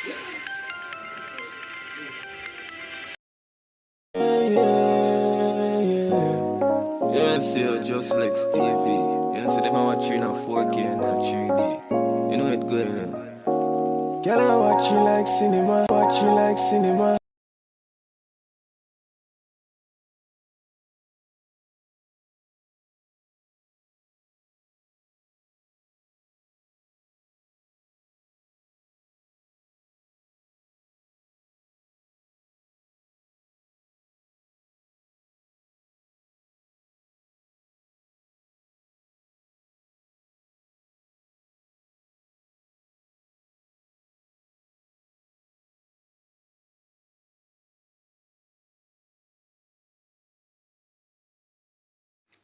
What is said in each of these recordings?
Yeah, see, just like Stevie. You know, see them I watch you in a 4K and a 3D. You know it going on. Girl, I watch you like cinema, watch you like cinema.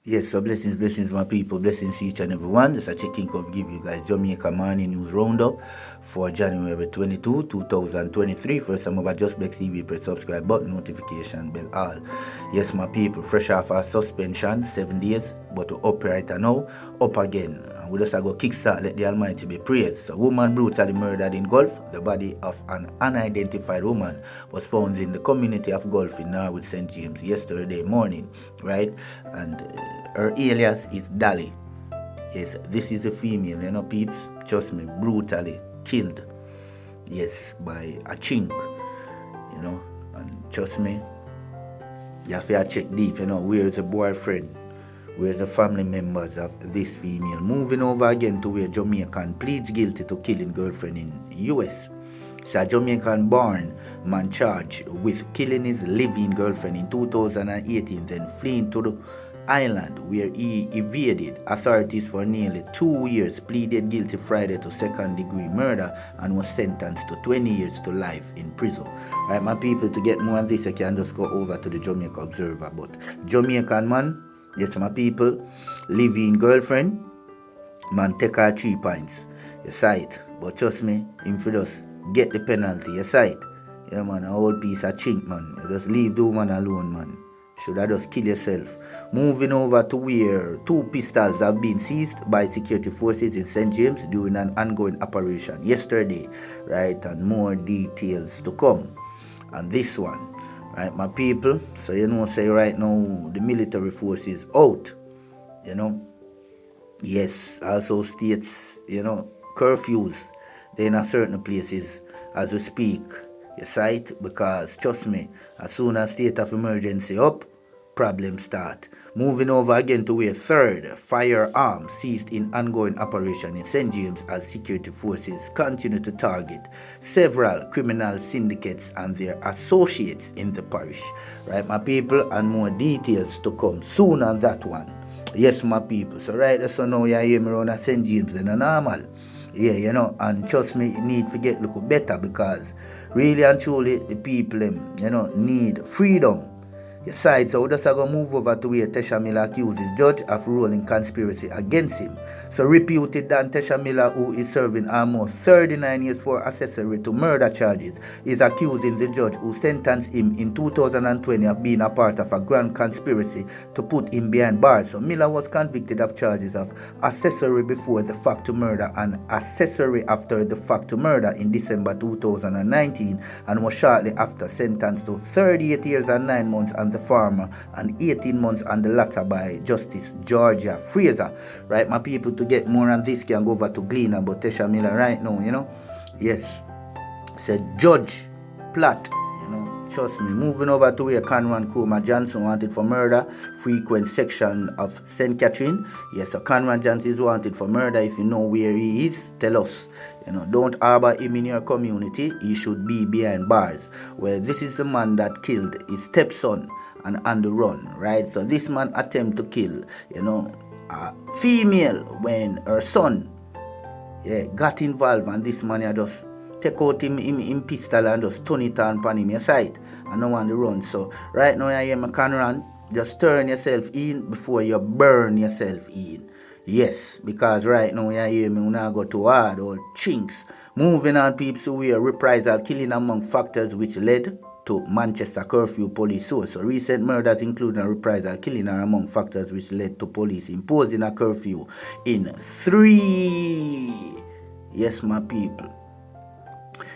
Yes, so blessings, my people. Blessings to each and every one. Just a checking of give you guys Jamaica Morning News Roundup for January 22, 2023. First time over Just Black TV, press subscribe button, notification bell all. Yes, my people, fresh off our suspension, 7 days, but we're up right now, up again. And we just go kickstart, let the Almighty be praised. So, woman brutally murdered in Gulf. The body of an unidentified woman was found in the community of Gulf in Norwood, St. James yesterday morning, right? And her alias is Dolly. Yes, this is a female, peeps. Trust me, brutally killed. Yes, by a chink, and trust me, you have to check deep, where's the boyfriend? Where's the family members of this female? Moving over again to where Jamaican pleads guilty to killing girlfriend in US. So a Jamaican born man charged with killing his living girlfriend in 2018, then fleeing to the island where he evaded authorities for nearly 2 years, pleaded guilty Friday to second-degree murder and was sentenced to 20 years to life in prison. Right, my people, to get more on this, I can just go over to the Jamaica Observer. But Jamaican man, yes, my people, living girlfriend, man take her 3 pints. You saw it. But trust me, him for just get the penalty. You saw it. Yeah, man, a whole piece of chink, man. You just leave the woman alone, man. Should I just kill yourself? Moving over to where 2 pistols have been seized by security forces in St. James during an ongoing operation yesterday, right? And more details to come on this one, right, my people? So say right now the military force is out, Yes, also states, curfews. They're in certain places as we speak. You sight, because trust me, as soon as state of emergency up, problems start. Moving over again to where third firearm seized in ongoing operation in St. James as security forces continue to target several criminal syndicates and their associates in the parish. Right, my people, and more details to come soon on that one. Yes, my people. So right so now you hear me around at St. James in a normal. Yeah, and trust me, it need to get look better, because really and truly the people need freedom. Besides, so we just going to move over to where Tesha Miller accuses judge of ruling conspiracy against him. So reputed Dan Tesha Miller, who is serving almost 39 years for accessory to murder charges, is accusing the judge who sentenced him in 2020 of being a part of a grand conspiracy to put him behind bars. So Miller was convicted of charges of accessory before the fact to murder and accessory after the fact to murder in December 2019, and was shortly after sentenced to 38 years and 9 months on the former and 18 months on the latter by Justice Georgia Fraser. Right, my people, to get more on this can go over to Gleaner, but Tesha Miller right now, yes, said Judge Platt, trust me. Moving over to where Conran Kroma Johnson wanted for murder, frequent section of St. Catherine. Yes, so Conran Johnson is wanted for murder. If you know where he is, tell us. Don't harbor him in your community. He should be behind bars. Well, this is the man that killed his stepson and on the run, right? So this man attempt to kill, a female when her son got involved, and this man just take out him pistol and just turn it on him aside and no one to run. So right now you hear me can run, just turn yourself in before you burn yourself in. Yes, because right now you hear me, we not go too hard or chinks. Moving on, people, so we are reprisal killing among factors which led to Manchester curfew police source. So recent murders, including a reprisal killing, are among factors which led to police imposing a curfew in 3. Yes, my people.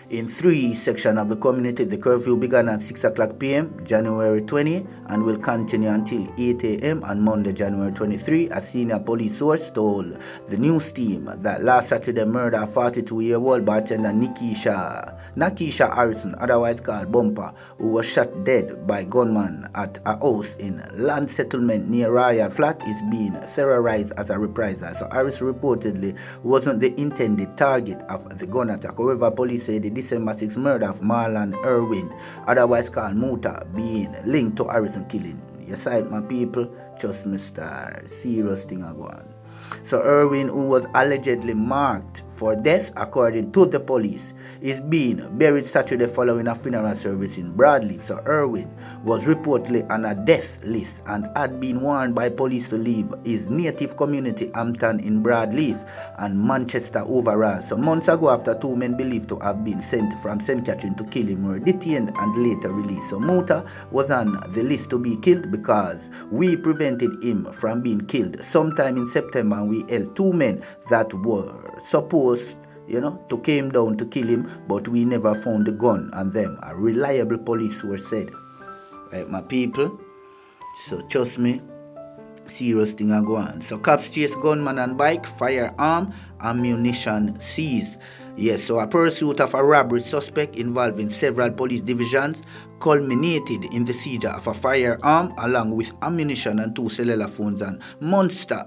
In 3 sections of the community. The curfew began at 6 o'clock p.m. January 20 and will continue until 8 a.m. on Monday, January 23. A senior police source told the news team that last Saturday murder of 42-year-old bartender Nakisha Harrison, otherwise called Bumper, who was shot dead by gunman at a house in land settlement near Royal Flat, is being terrorized as a reprisal. So Harris reportedly wasn't the intended target of the gun attack. However, police say the December 6 murder of Marlon Irwin, otherwise called Muta, being linked to Harrison killing. You side, my people, just Mr. Serious thing I go on. So Irwin, who was allegedly marked for death according to the police, is being buried Saturday following a funeral service in Broadleaf. So Irwin was reportedly on a death list and had been warned by police to leave his native community Hampton in Broadleaf and Manchester overall. So months ago, after 2 men believed to have been sent from St. Catherine to kill him were detained and later released. So Muta was on the list to be killed because we prevented him from being killed sometime in September, and we held 2 men that were supposed to came down to kill him, but we never found the gun on them, a reliable police source said. Right, my people? So trust me, serious thing are going on. So cops chase gunman and bike, firearm, ammunition seized. Yes, so a pursuit of a robbery suspect involving several police divisions culminated in the seizure of a firearm along with ammunition and 2 cellular phones on Munster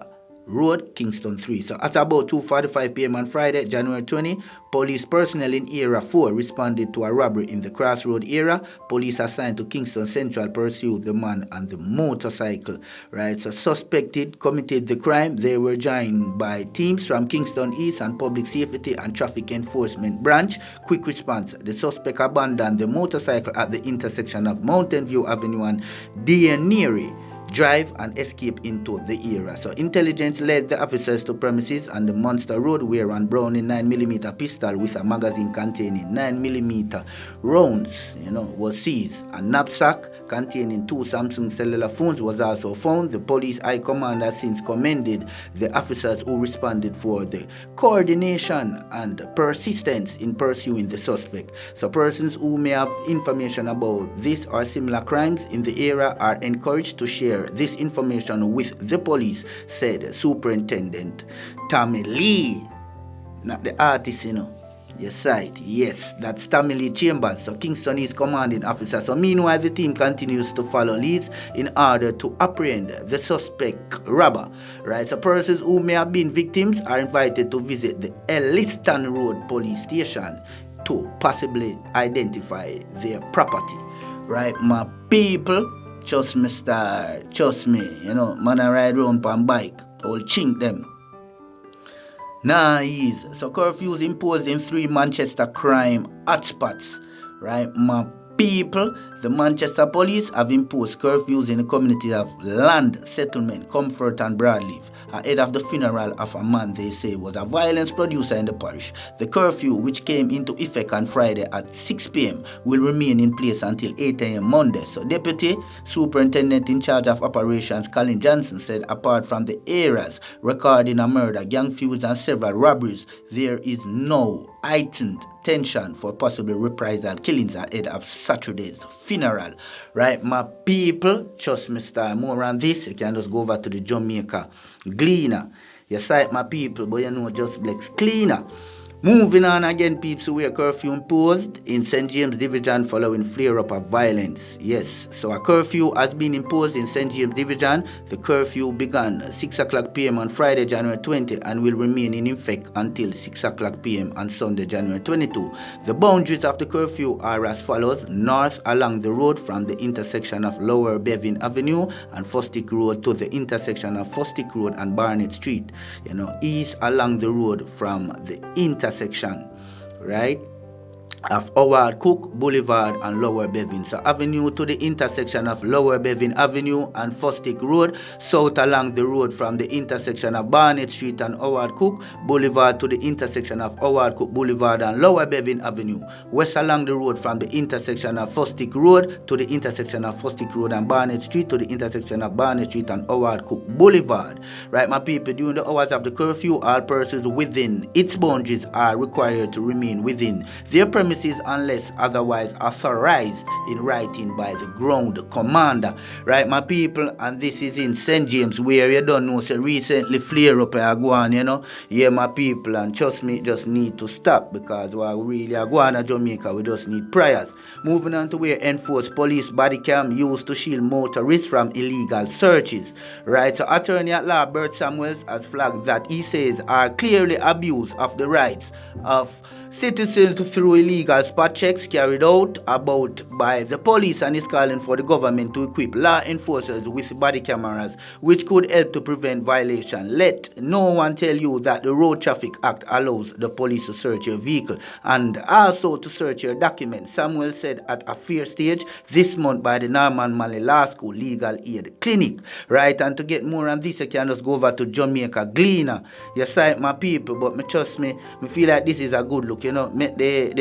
Road, Kingston 3. So at about 2:45 p.m. on Friday, January 20, police personnel in Area 4 responded to a robbery in the Crossroad area. Police assigned to Kingston Central pursued the man on the motorcycle. Right, so suspected committed the crime. They were joined by teams from Kingston East and Public Safety and Traffic Enforcement Branch. Quick response: the suspect abandoned the motorcycle at the intersection of Mountain View Avenue and Deanery Drive and escape into the area. So intelligence led the officers to premises on the Munster Road where a Browning 9mm pistol with a magazine containing 9mm rounds was seized. A knapsack containing 2 Samsung cellular phones was also found. The police high command has since commended the officers who responded for the coordination and persistence in pursuing the suspect. So persons who may have information about this or similar crimes in the area are encouraged to share this information with the police, said Superintendent Tommy Lee. Not the artist, Yes, site. Yes, that's Tommy Lee Chambers. So Kingston is commanding officer. So meanwhile, the team continues to follow leads in order to apprehend the suspect robber. Right. So persons who may have been victims are invited to visit the Elliston Road police station to possibly identify their property. Right, my people. Trust me, star. Trust me. Man I ride around on bike. I'll chink them. Nice. So curfews imposed in 3 Manchester crime hotspots. Right, my people. The Manchester police have imposed curfews in the community of Land Settlement, Comfort and Broadleaf ahead of the funeral of a man they say was a violence producer in the parish. The curfew, which came into effect on Friday at 6 p.m, will remain in place until 8 a.m. Monday. So Deputy Superintendent in charge of operations Colin Johnson said apart from the areas recording a murder, gang feuds and several robberies, there is no heightened tension for possible reprisal killings ahead of Saturday's funeral. Right, my people, trust me, star. More on this, you can just go over to the Jamaica Gleaner. You sight my people, but just Blex Cleaner. Moving on again, peeps, where curfew imposed in St. James Division following flare-up of violence. Yes, so a curfew has been imposed in St. James Division. The curfew began 6 o'clock p.m. on Friday, January 20, and will remain in effect until 6 o'clock p.m. on Sunday, January 22. The boundaries of the curfew are as follows. North along the road from the intersection of Lower Bevan Avenue and Fosdick Road to the intersection of Fosdick Road and Barnett Street. East along the road from the intersection, right, of Howard Cook Boulevard and Lower Bevan. So Avenue to the intersection of Lower Bevan Avenue and Fosdick Road. South along the road from the intersection of Barnett Street and Howard Cook Boulevard to the intersection of Howard Cook Boulevard and Lower Bevan Avenue. West along the road from the intersection of Fosdick Road to the intersection of Fosdick Road and Barnett Street to the intersection of Barnett Street and Howard Cook Boulevard. Right, my people, during the hours of the curfew, all persons within its boundaries are required to remain within their premises premises unless otherwise authorized in writing by the ground commander. Right, my people, and this is in St. James, where you don't know, so recently flare up a guan, you know. Yeah, my people, and trust me, just need to stop, because while really a guan at Jamaica, we just need prayers. Moving on to where enforced police body cam used to shield motorists from illegal searches. Right, so attorney at law Bert Samuels has flagged that he says are clearly abuse of the rights of citizens through illegal spot checks carried out about by the police, and is calling for the government to equip law enforcers with body cameras which could help to prevent violation. Let no one tell you that the Road Traffic Act allows the police to search your vehicle and also to search your documents, Samuel said at a fair stage this month by the Norman Malley Law School Legal Aid Clinic. Right, and to get more on this, you can just go over to Jamaica Gleaner. You sight my people, but me trust me feel like this is a good look. You know, make the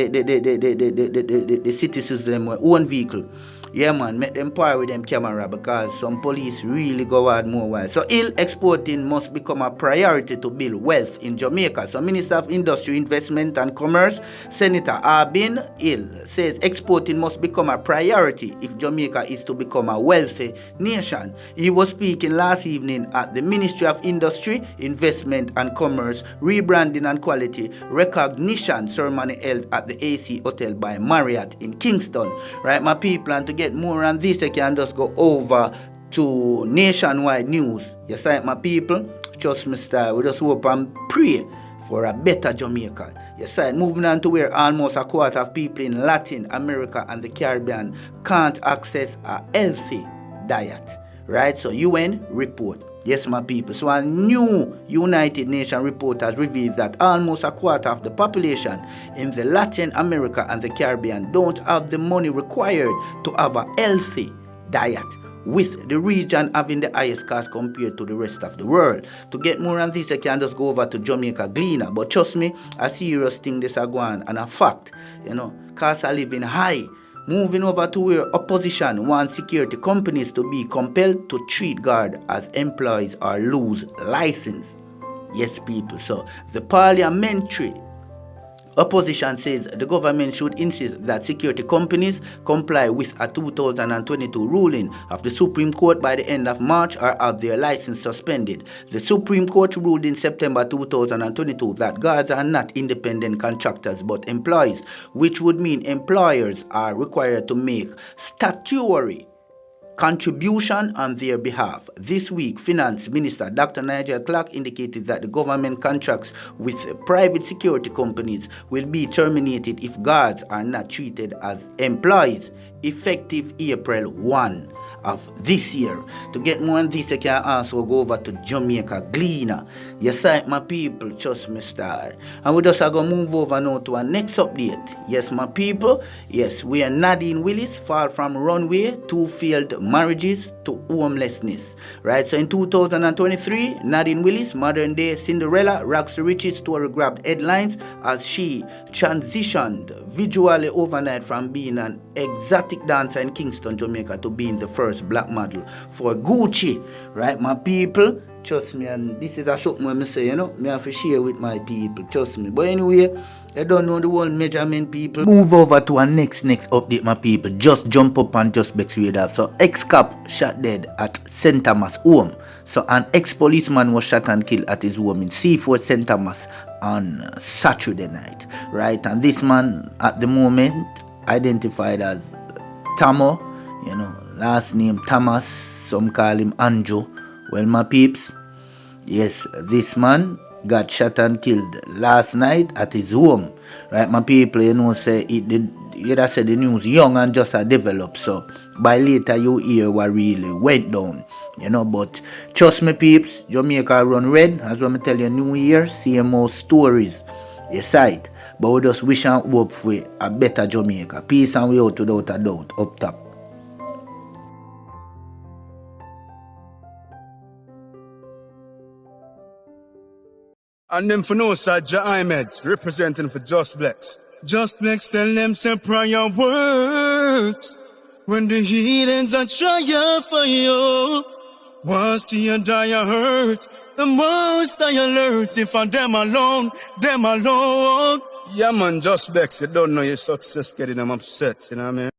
citizens them own vehicle. Yeah, man, make them power with them camera, because some police really go hard more while. So ill exporting must become a priority to build wealth in Jamaica. So Minister of Industry, Investment and Commerce, Senator Arbin Hill, says exporting must become a priority if Jamaica is to become a wealthy nation. He was speaking last evening at the Ministry of Industry, Investment and Commerce Rebranding and Quality Recognition ceremony held at the AC Hotel by Marriott in Kingston. Right, my people, and to get more on this, you can just go over to Nationwide News. You see, my people, trust me, style. We just hope and pray for a better Jamaica. You see, moving on to where almost a quarter of people in Latin America and the Caribbean can't access a healthy diet. Right, so UN report. Yes, my people. So a new United Nations report has revealed that almost a quarter of the population in the Latin America and the Caribbean don't have the money required to have a healthy diet, with the region having the highest cost compared to the rest of the world. To get more on this, I can just go over to Jamaica Gleaner. But trust me, a serious thing this a go on, and a fact, you know, costs are living high. Moving over to where opposition wants security companies to be compelled to treat guards as employees or lose license. Yes, people. So the parliamentary opposition says the government should insist that security companies comply with a 2022 ruling of the Supreme Court by the end of March or have their license suspended. The Supreme Court ruled in September 2022 that guards are not independent contractors but employees, which would mean employers are required to make statutory contribution on their behalf. This week, Finance Minister Dr. Nigel Clark indicated that the government contracts with private security companies will be terminated if guards are not treated as employees, effective April 1 of this year. To get more on this, you can also go over to Jamaica Gleaner. Yes, my people, trust me, star. And we just are going to move over now to our next update. Yes, my people, yes, we are Nadine Willis, fall from runway, 2 failed marriages to homelessness. Right, so in 2023, Nadine Willis, modern day Cinderella, rocks the riches story grabbed headlines as she transitioned visually overnight from being an exotic dancer in Kingston, Jamaica, to being the first black model for Gucci. Right, my people, trust me, and this is a something I say, you know, me have to share with my people, trust me. But anyway, I don't know the whole measurement, people. Move over to our next update, my people. Just jump up and just be straight up. So ex-cop shot dead at St. Thomas home. So an ex-policeman was shot and killed at his home in C4 St. Thomas on Saturday night. Right, and this man at the moment identified as Tamo, you know, last name Thomas, some call him Anjo. Well, my peeps, yes, this man got shot and killed last night at his home. Right, my people, you know, say it did. You just said the news young and just a develop. So by later you hear what really went down. You know, but trust me, peeps, Jamaica run red. As when I tell you, New Year, same more stories. You sight. But we just wish and hope for a better Jamaica. Peace and we out without a doubt. Up top. And them for no side, Ahmeds, representing for Just Blex. Just Blex tell them say prayer works. When the heathens are trying for you, once you die you hurt, the most I alert. If I them alone, Yeah, man, just Bex, you don't know your success getting them upset, you know what I mean?